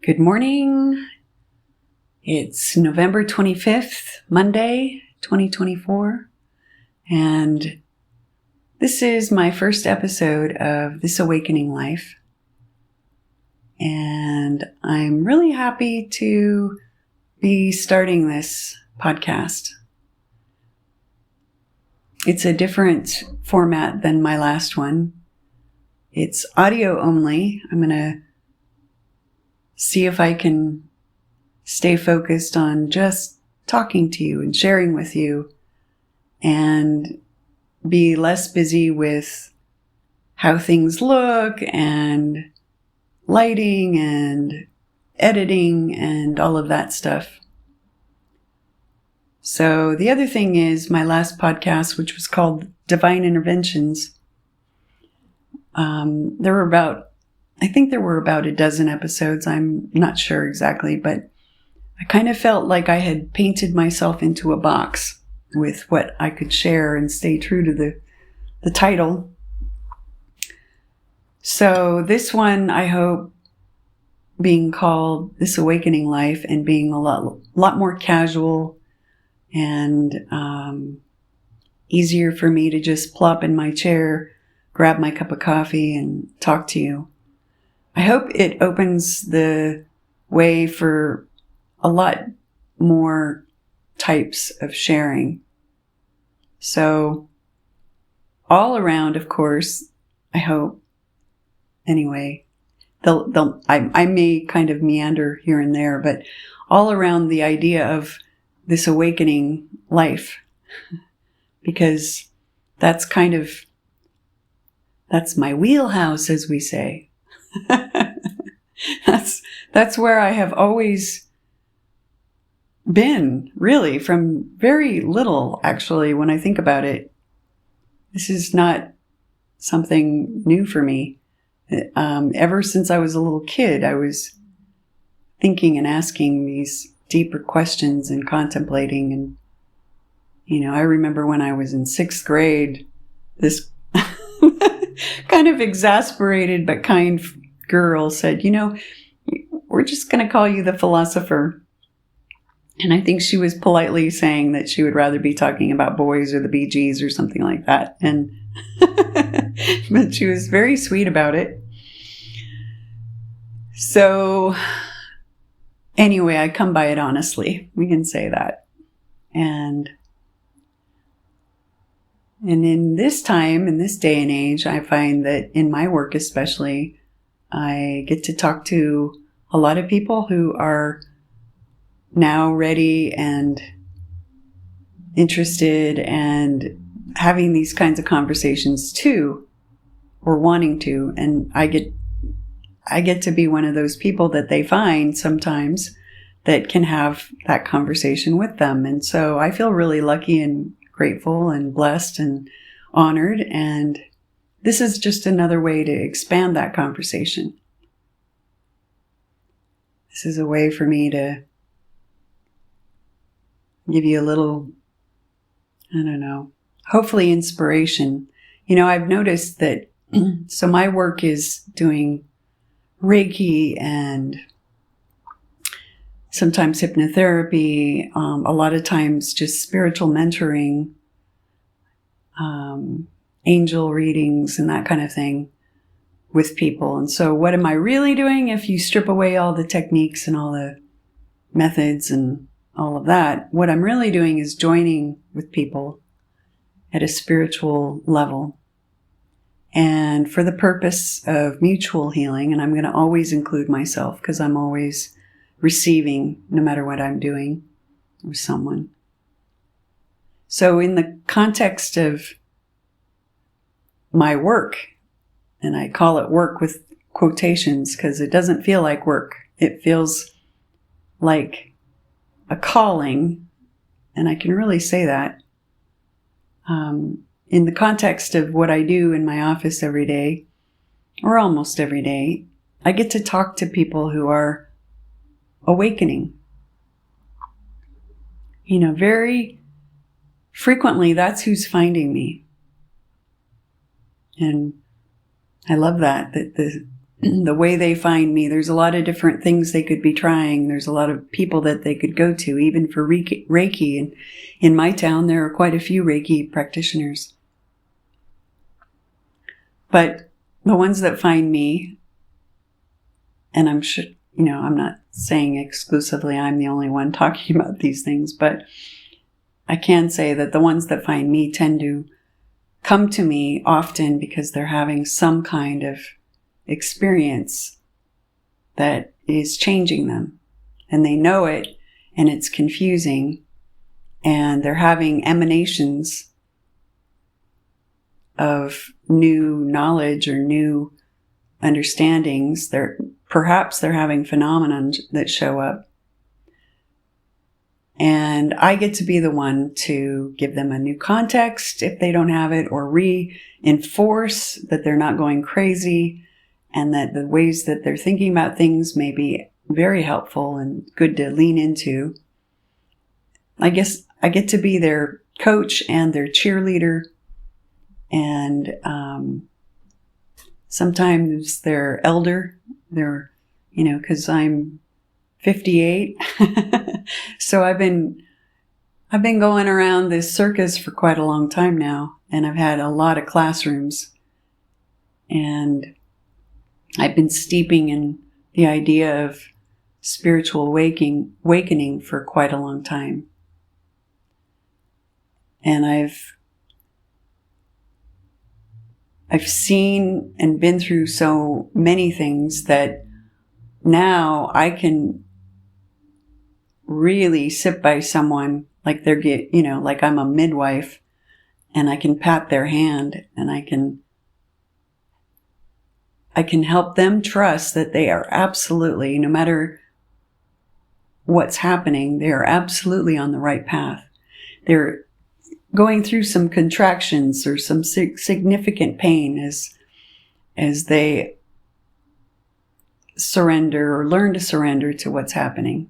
Good morning. It's November 25th, Monday, 2024. And this is my first episode of This Awakening Life. And I'm really happy to be starting this podcast. It's a different format than my last one. It's audio only. I'm going to see if I can stay focused on just talking to you and sharing with you and be less busy with how things look and lighting and editing and all of that stuff. So the other thing is my last podcast, which was called Divine Interventions. I think there were about a dozen episodes. I'm not sure exactly, but I kind of felt like I had painted myself into a box with what I could share and stay true to the title. So this one, I hope, being called This Awakening Life and being a lot more casual and easier for me to just plop in my chair, grab my cup of coffee and talk to you. I hope it opens the way for a lot more types of sharing. So all around, of course, I hope, anyway, I may kind of meander here and there, but all around the idea of this awakening life, because that's my wheelhouse, as we say. That's where I have always been, really, from very little, actually, when I think about it. This is not something new for me. Ever since I was a little kid, I was thinking and asking these deeper questions and contemplating. And, I remember when I was in 6th grade, this kind of exasperated but kind girl said, we're just going to call you the philosopher. And I think she was politely saying that she would rather be talking about boys or the Bee Gees or something like that. And but she was very sweet about it. So anyway, I come by it honestly. We can say that. And in this time, in this day and age, I find that in my work especially, I get to talk to a lot of people who are now ready and interested and having these kinds of conversations too, or wanting to. And I get to be one of those people that they find sometimes that can have that conversation with them. And so I feel really lucky and grateful and blessed and honored. And this is just another way to expand that conversation. This is a way for me to give you a little, hopefully inspiration. I've noticed that, so my work is doing Reiki and sometimes hypnotherapy, a lot of times just spiritual mentoring, angel readings and that kind of thing with people. And so what am I really doing if you strip away all the techniques and all the methods and all of that? What I'm really doing is joining with people at a spiritual level and for the purpose of mutual healing. And I'm going to always include myself because I'm always receiving no matter what I'm doing with someone. So in the context of my work, and I call it work with quotations because it doesn't feel like work. It feels like a calling, and I can really say that. In the context of what I do in my office every day, or almost every day, I get to talk to people who are awakening. Very frequently, that's who's finding me. And I love that the the way they find me. There's a lot of different things they could be trying. There's a lot of people that they could go to, even for Reiki. And in my town, there are quite a few Reiki practitioners. But the ones that find me, and I'm sure, I'm not saying exclusively I'm the only one talking about these things, but I can say that the ones that find me tend to come to me often because they're having some kind of experience that is changing them, and they know it, and it's confusing, and they're having emanations of new knowledge or new understandings. Perhaps they're having phenomena that show up, and I get to be the one to give them a new context if they don't have it, or reinforce that they're not going crazy, and that the ways that they're thinking about things may be very helpful and good to lean into. I guess I get to be their coach and their cheerleader, and sometimes their elder. They're, because I'm 58, so I've been going around this circus for quite a long time now, and I've had a lot of classrooms, and I've been steeping in the idea of spiritual awakening for quite a long time. And I've seen and been through so many things that now I can really sit by someone like like I'm a midwife, and I can pat their hand, and I can help them trust that they are absolutely, no matter what's happening, they are absolutely on the right path. They're going through some contractions or some significant pain as they surrender or learn to surrender to what's happening.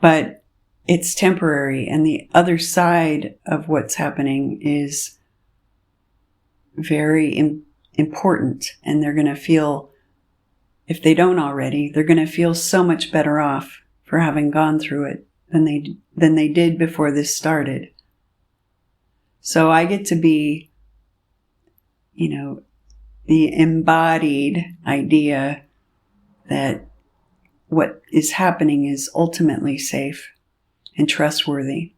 But it's temporary, and the other side of what's happening is very important, and they're going to feel, if they don't already, they're going to feel so much better off for having gone through it than they did before this started. So I get to be, the embodied idea that what is happening is ultimately safe and trustworthy,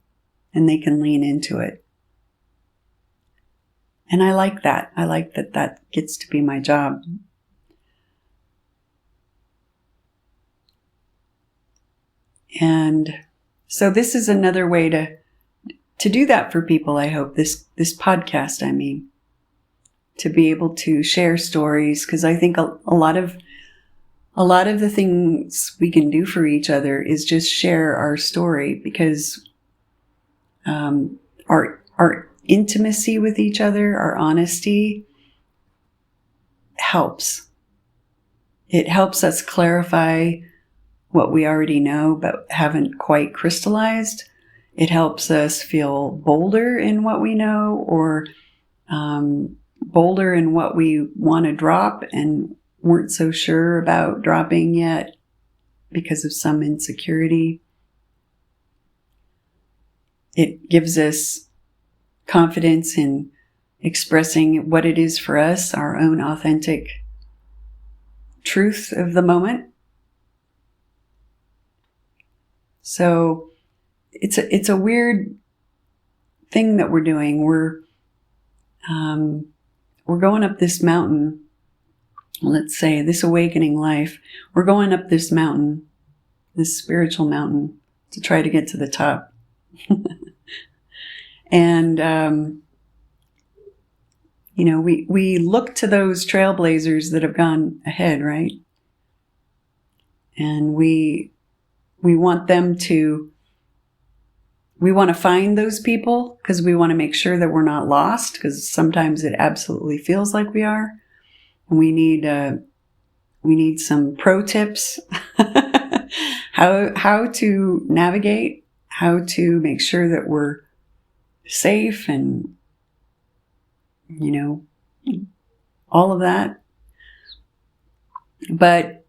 and they can lean into it. And I like that. I like that gets to be my job. And so this is another way to do that for people, I hope. This podcast, to be able to share stories, because I think a lot of the things we can do for each other is just share our story, because our intimacy with each other, our honesty, helps. It helps us clarify what we already know but haven't quite crystallized. It helps us feel bolder in what we know, or bolder in what we want to drop and weren't so sure about dropping yet because of some insecurity. It gives us confidence in expressing what it is for us, our own authentic truth of the moment. So it's a weird thing that we're doing. We're going up this mountain. Let's say this awakening life. We're going up this mountain, this spiritual mountain, to try to get to the top. And we look to those trailblazers that have gone ahead, right? And we want we want to find those people, because we want to make sure that we're not lost, because sometimes it absolutely feels like we are. And we need some pro tips, how to navigate, how to make sure that we're safe, and all of that. But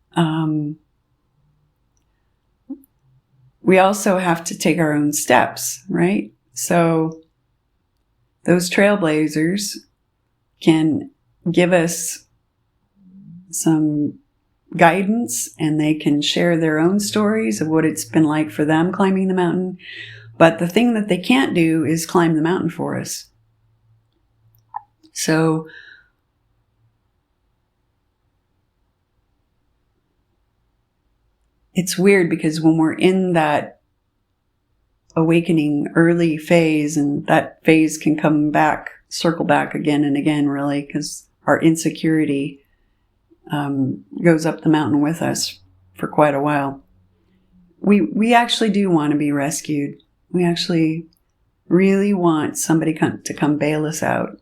we also have to take our own steps, right? So those trailblazers can give us some guidance, and they can share their own stories of what it's been like for them climbing the mountain. But the thing that they can't do is climb the mountain for us. So it's weird, because when we're in that awakening early phase, and that phase can come back, circle back again and again, really, because our insecurity goes up the mountain with us for quite a while. We actually do want to be rescued. We actually really want somebody to come bail us out.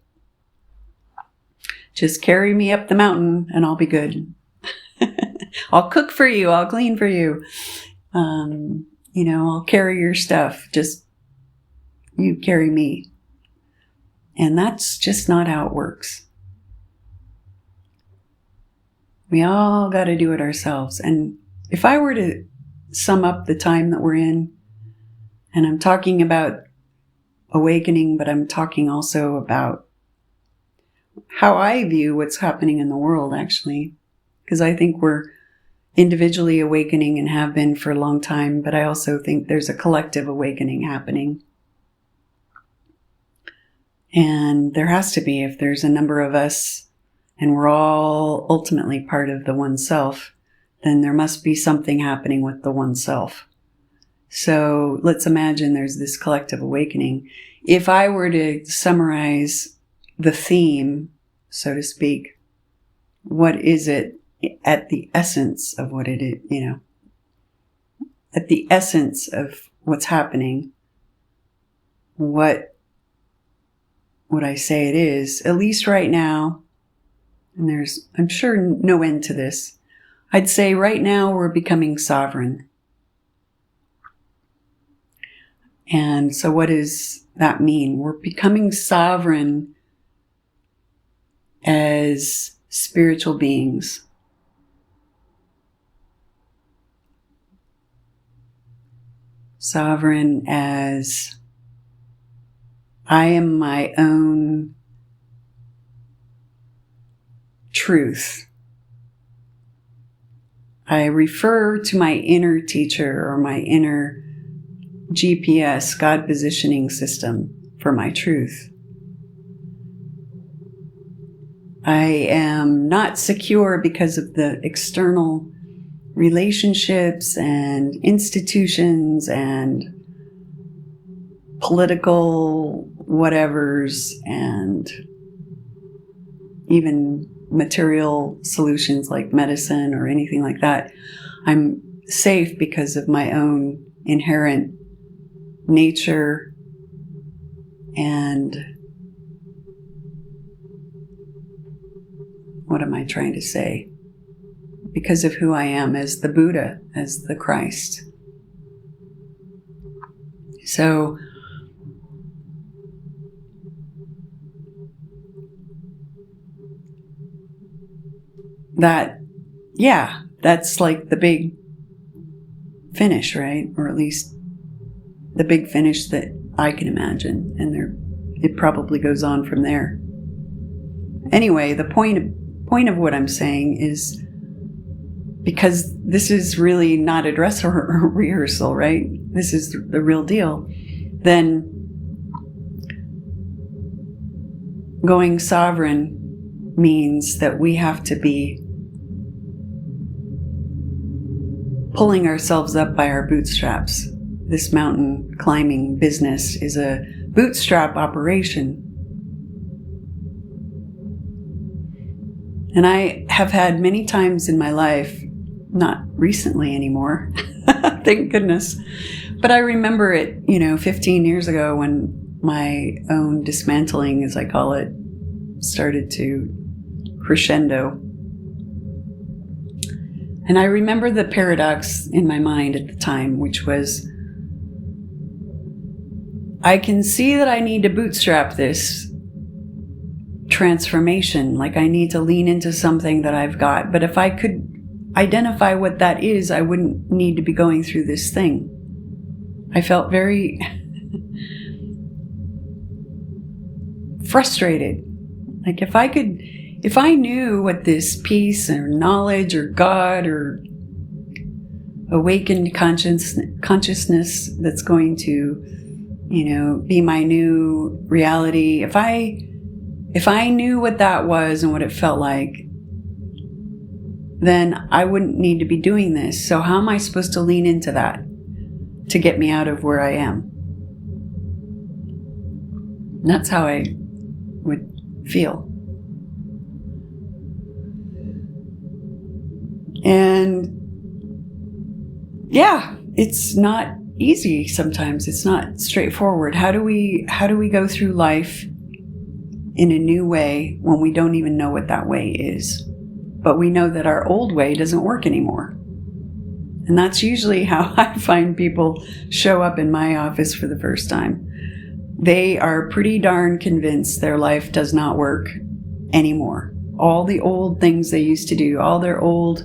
Just carry me up the mountain and I'll be good. I'll cook for you. I'll clean for you. I'll carry your stuff. Just you carry me. And that's just not how it works. We all got to do it ourselves. And if I were to sum up the time that we're in, and I'm talking about awakening, but I'm talking also about how I view what's happening in the world, actually, because I think we're individually awakening and have been for a long time, but I also think there's a collective awakening happening. And there has to be, if there's a number of us and we're all ultimately part of the one self, then there must be something happening with the one self. So let's imagine there's this collective awakening. If I were to summarize the theme, so to speak, what is it at the essence of what it is, at the essence of what's happening, what would I say it is, at least right now? And there's, I'm sure, no end to this. I'd say right now we're becoming sovereign. And so what does that mean? We're becoming sovereign as spiritual beings. Sovereign as I am my own truth. I refer to my inner teacher or my inner GPS, God positioning system, for my truth. I am not secure because of the external relationships and institutions and political whatevers and even material solutions like medicine or anything like that. I'm safe because of my own inherent nature and what am I trying to say? Because of who I am as the Buddha, as the Christ. So that's like the big finish, right? Or at least the big finish that I can imagine. And it probably goes on from there. Anyway, the point of what I'm saying is, because this is really not a dress rehearsal, right? This is the real deal. Then going sovereign means that we have to be pulling ourselves up by our bootstraps. This mountain climbing business is a bootstrap operation. And I have had many times in my life, not recently anymore, thank goodness, but I remember it, 15 years ago when my own dismantling, as I call it, started to crescendo. And I remember the paradox in my mind at the time, which was, I can see that I need to bootstrap this transformation, like I need to lean into something that I've got. But if I could identify what that is, I wouldn't need to be going through this thing. I felt very frustrated. Like if I knew what this peace or knowledge or God or awakened consciousness that's going to, be my new reality, if I knew what that was and what it felt like, then I wouldn't need to be doing this. So how am I supposed to lean into that to get me out of where I am? And that's how I would feel. And yeah, it's not easy sometimes. It's not straightforward. How do we go through life in a new way when we don't even know what that way is? But we know that our old way doesn't work anymore. And that's usually how I find people show up in my office for the first time. They are pretty darn convinced their life does not work anymore. All the old things they used to do, all their old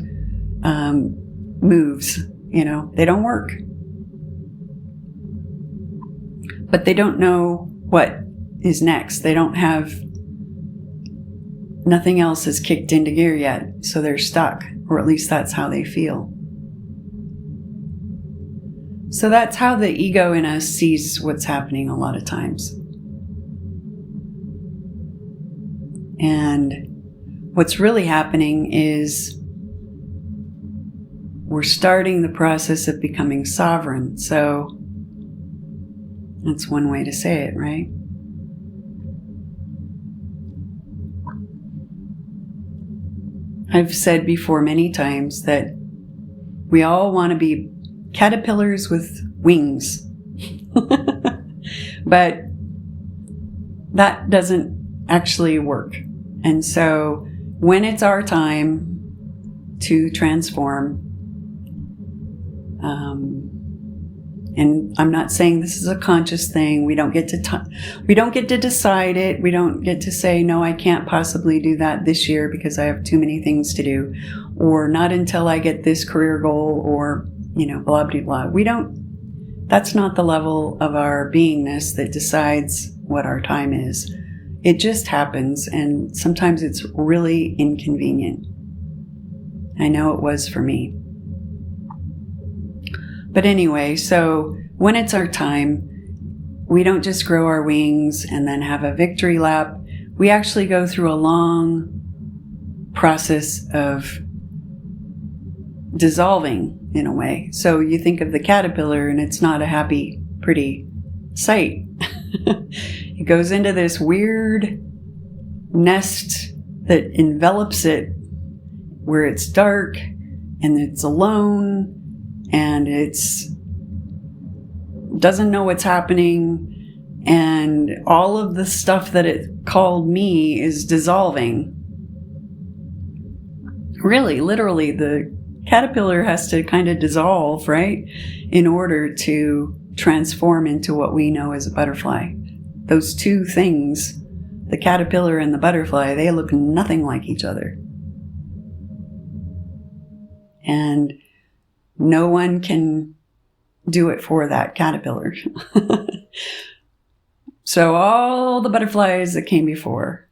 moves, they don't work. But they don't know what is next. They don't have, nothing else has kicked into gear yet, so they're stuck, or at least that's how they feel. So that's how the ego in us sees what's happening a lot of times. And what's really happening is we're starting the process of becoming sovereign. So that's one way to say it, right? I've said before many times that we all want to be caterpillars with wings. But that doesn't actually work. And so when it's our time to transform, and I'm not saying this is a conscious thing. We don't get to decide it. We don't get to say, no, I can't possibly do that this year because I have too many things to do, or not until I get this career goal, or, blah, blah, blah. That's not the level of our beingness that decides what our time is. It just happens, and sometimes it's really inconvenient. I know it was for me. But anyway, so when it's our time, we don't just grow our wings and then have a victory lap. We actually go through a long process of dissolving in a way. So you think of the caterpillar and it's not a happy, pretty sight. It goes into this weird nest that envelops it where it's dark and it's alone. And doesn't know what's happening, and all of the stuff that it called me is dissolving. Really, literally, the caterpillar has to kind of dissolve, right, in order to transform into what we know as a butterfly. Those two things, the caterpillar and the butterfly, they look nothing like each other. And no one can do it for that caterpillar. So all the butterflies that came before,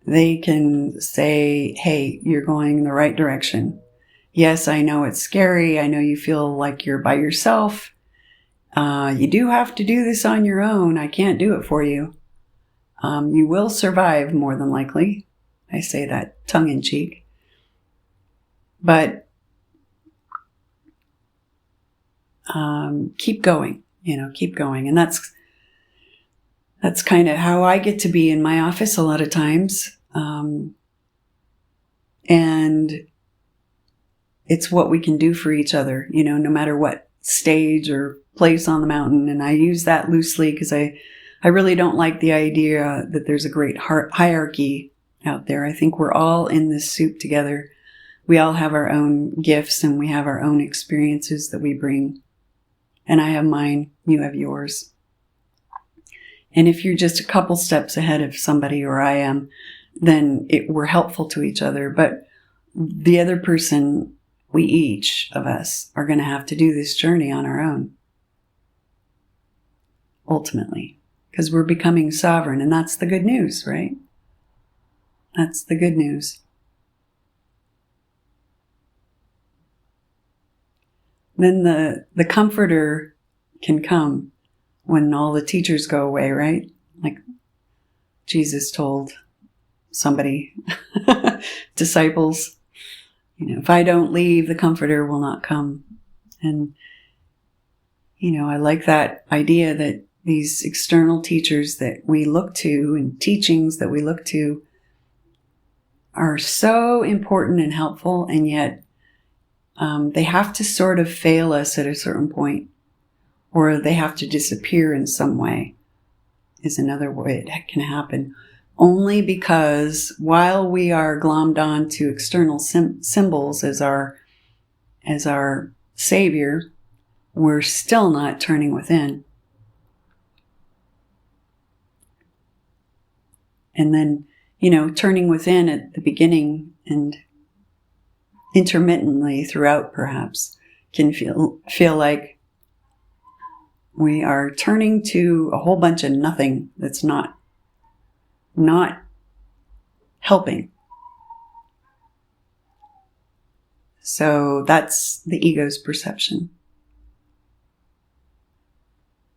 they can say, hey, you're going in the right direction. Yes, I know it's scary. I know you feel like you're by yourself. You do have to do this on your own. I can't do it for you. You will survive more than likely. I say that tongue in cheek. But keep going, keep going. And that's kind of how I get to be in my office a lot of times. And it's what we can do for each other, no matter what stage or place on the mountain. And I use that loosely because I really don't like the idea that there's a great hierarchy out there. I think we're all in this soup together. We all have our own gifts and we have our own experiences that we bring. And I have mine, you have yours. And if you're just a couple steps ahead of somebody, or I am, then we're helpful to each other. But the other person, we each of us are going to have to do this journey on our own, ultimately, because we're becoming sovereign. And that's the good news, right? That's the good news. Then the comforter can come when all the teachers go away, right? Like Jesus told somebody, disciples, if I don't leave, the comforter will not come. And, I like that idea that these external teachers that we look to and teachings that we look to are so important and helpful, and yet they have to sort of fail us at a certain point, or they have to disappear in some way, is another way it can happen. Only because while we are glommed on to external symbols as our savior, we're still not turning within. And then, turning within at the beginning and intermittently throughout, perhaps, can feel like we are turning to a whole bunch of nothing that's not helping. So that's the ego's perception.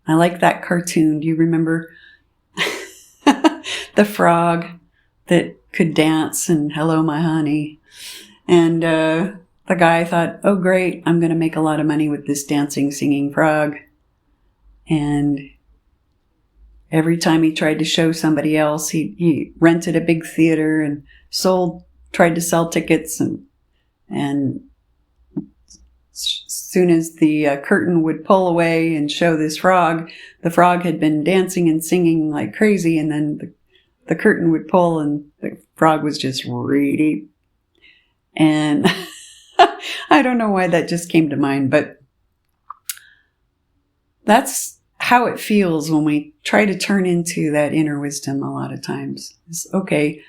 I like that cartoon. Do you remember the frog that could dance and hello, my honey? And the guy thought, oh, great, I'm going to make a lot of money with this dancing, singing frog. And every time he tried to show somebody else, he rented a big theater and tried to sell tickets. And as soon as the curtain would pull away and show this frog, the frog had been dancing and singing like crazy. And then the curtain would pull and the frog was just reading. And I don't know why that just came to mind, but that's how it feels when we try to turn into that inner wisdom a lot of times. It's okay.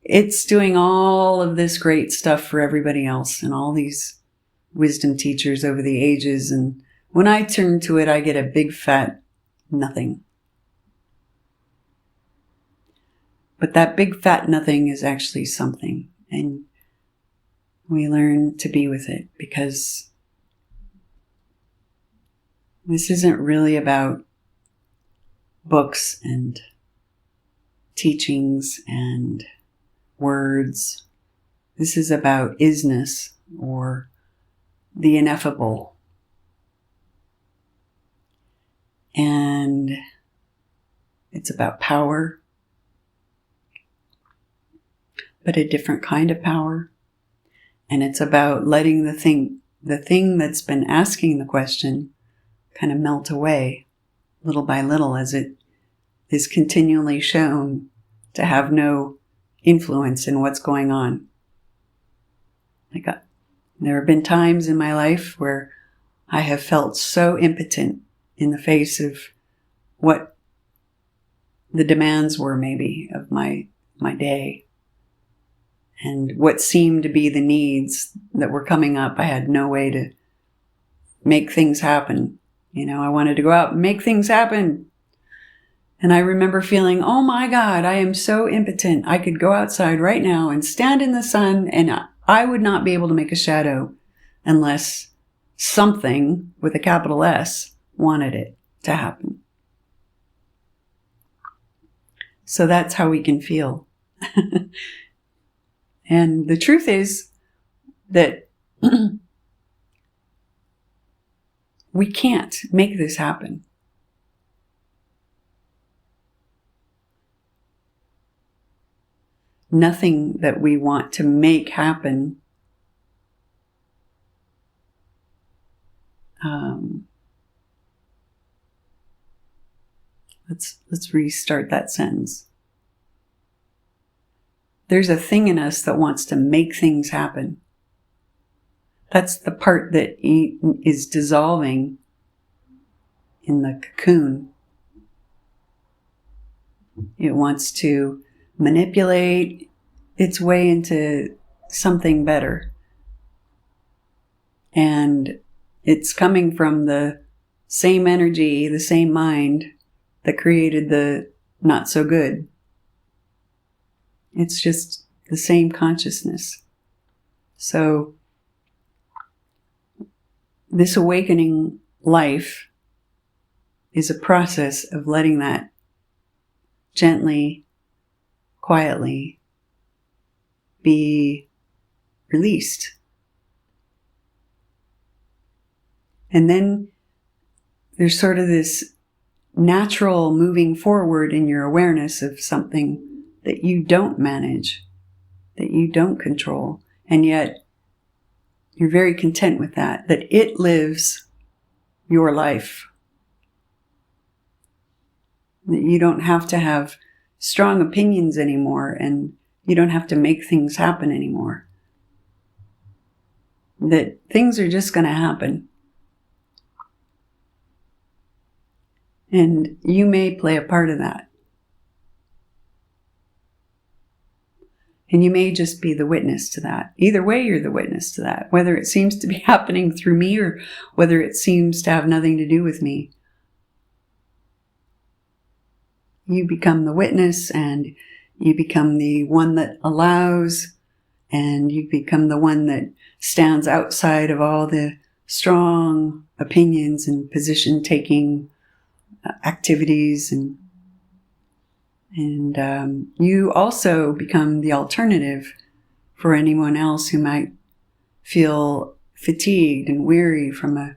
It's doing all of this great stuff for everybody else and all these wisdom teachers over the ages. And when I turn to it, I get a big fat nothing. But that big fat nothing is actually something. And we learn to be with it, because this isn't really about books and teachings and words. This is about isness, or the ineffable. And it's about power, but a different kind of power. And it's about letting the thing that's been asking the question kind of melt away little by little as it is continually shown to have no influence in what's going on. There have been times in my life where I have felt so impotent in the face of what the demands were maybe of my day. And what seemed to be the needs that were coming up, I had no way to make things happen. I wanted to go out and make things happen. And I remember feeling, oh my God, I am so impotent. I could go outside right now and stand in the sun and I would not be able to make a shadow unless something with a capital S wanted it to happen. So that's how we can feel. And the truth is that we can't make this happen. Nothing that we want to make happen let's restart that sentence. There's a thing in us that wants to make things happen. That's the part that is dissolving in the cocoon. It wants to manipulate its way into something better. And it's coming from the same energy, the same mind that created the not so good. It's just the same consciousness. So this awakening life is a process of letting that gently, quietly be released. And then there's sort of this natural moving forward in your awareness of something that you don't manage, that you don't control, and yet you're very content with that it lives your life. That you don't have to have strong opinions anymore, and you don't have to make things happen anymore. That things are just going to happen. And you may play a part of that. And you may just be the witness to that. Either way, you're the witness to that. Whether it seems to be happening through me or whether it seems to have nothing to do with me. You become the witness, and you become the one that allows, and you become the one that stands outside of all the strong opinions and position-taking activities, and you also become the alternative for anyone else who might feel fatigued and weary from a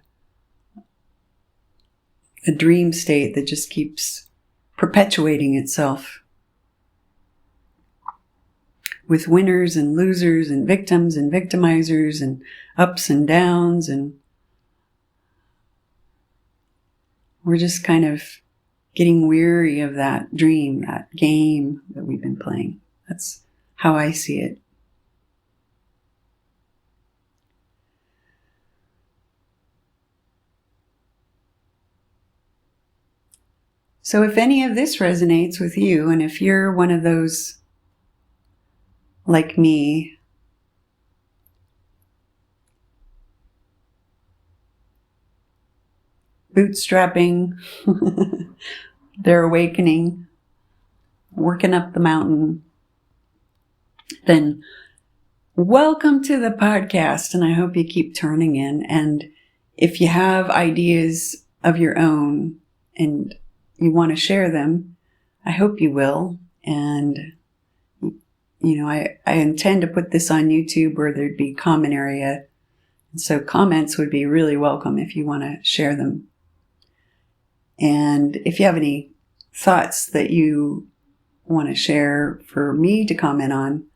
dream state that just keeps perpetuating itself with winners and losers and victims and victimizers and ups and downs, and we're just kind of getting weary of that dream, that game that we've been playing. That's how I see it. So if any of this resonates with you, and if you're one of those like me, bootstrapping, they're awakening, working up the mountain, then welcome to the podcast, and I hope you keep turning in. And if you have ideas of your own and you want to share them, I hope you will. And I intend to put this on YouTube where there'd be comment area. And so comments would be really welcome if you want to share them. And if you have any thoughts that you want to share for me to comment on,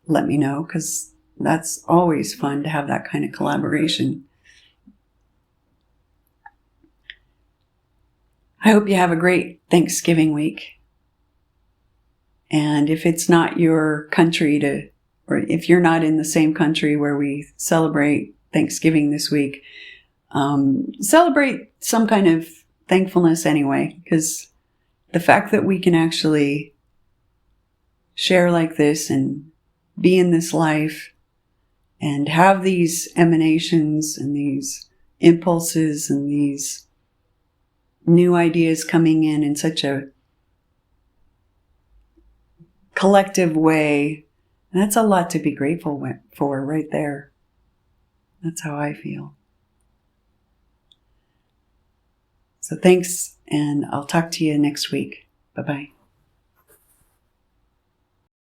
let me know, because that's always fun to have that kind of collaboration. I hope you have a great Thanksgiving week. And if it's not your country or if you're not in the same country where we celebrate Thanksgiving this week, celebrate some kind of thankfulness anyway, because the fact that we can actually share like this and be in this life and have these emanations and these impulses and these new ideas coming in such a collective way, that's a lot to be grateful for right there. That's how I feel. So thanks, and I'll talk to you next week. Bye-bye.